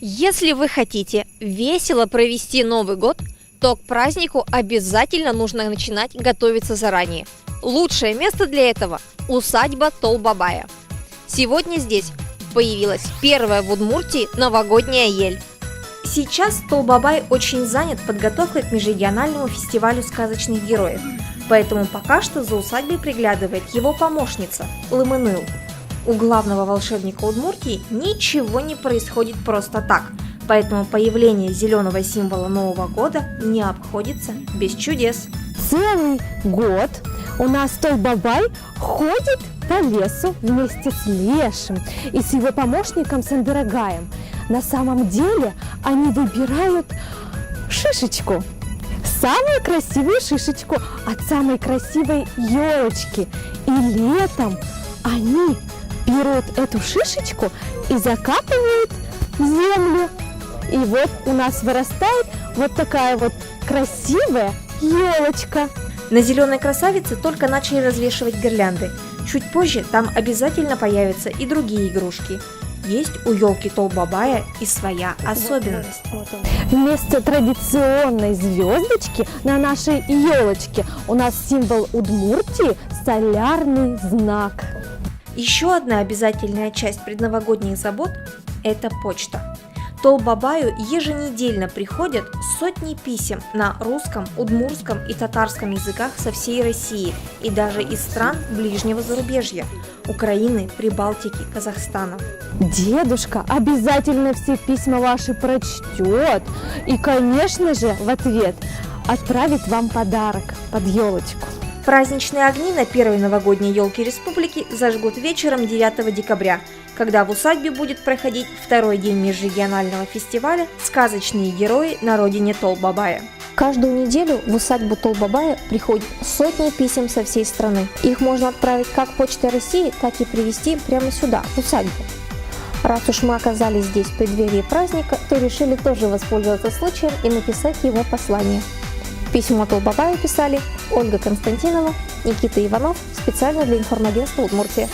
Если вы хотите весело провести Новый год, то к празднику обязательно нужно начинать готовиться заранее. Лучшее место для этого – усадьба Толбабая. Сегодня здесь появилась первая в Удмуртии новогодняя ель. Сейчас Толбабай очень занят подготовкой к межрегиональному фестивалю сказочных героев, поэтому пока что за усадьбой приглядывает его помощница Лымыныл. У главного волшебника Удмуртии ничего не происходит просто так, поэтому появление зеленого символа Нового года не обходится без чудес. Целый год у нас Толбабай ходит по лесу вместе с Лешим и с его помощником Сандырагаем. На самом деле они выбирают шишечку, самую красивую шишечку от самой красивой елочки. И летом они берут эту шишечку и закапывают в землю. И вот у нас вырастает вот такая вот красивая елочка. На зеленой красавице только начали развешивать гирлянды. Чуть позже там обязательно появятся и другие игрушки. Есть у елки Толбабая и своя особенность. Вместо традиционной звездочки на нашей елочке у нас символ Удмуртии – солярный знак. Еще одна обязательная часть предновогодних забот – это почта. Толбабаю еженедельно приходят сотни писем на русском, удмуртском и татарском языках со всей России и даже из стран ближнего зарубежья – Украины, Прибалтики, Казахстана. Дедушка обязательно все письма ваши прочтет и, конечно же, в ответ отправит вам подарок под елочку. Праздничные огни на первой новогодней елке республики зажгут вечером 9 декабря, когда в усадьбе будет проходить второй день межрегионального фестиваля «Сказочные герои на родине Толбабая». Каждую неделю в усадьбу Толбабая приходят сотни писем со всей страны. Их можно отправить как Почтой России, так и привезти прямо сюда, в усадьбу. Раз уж мы оказались здесь в преддверии праздника, то решили тоже воспользоваться случаем и написать его послание. Письмо Толбабаю писали Ольга Константинова, Никита Иванов, специально для информагентства «Удмуртия».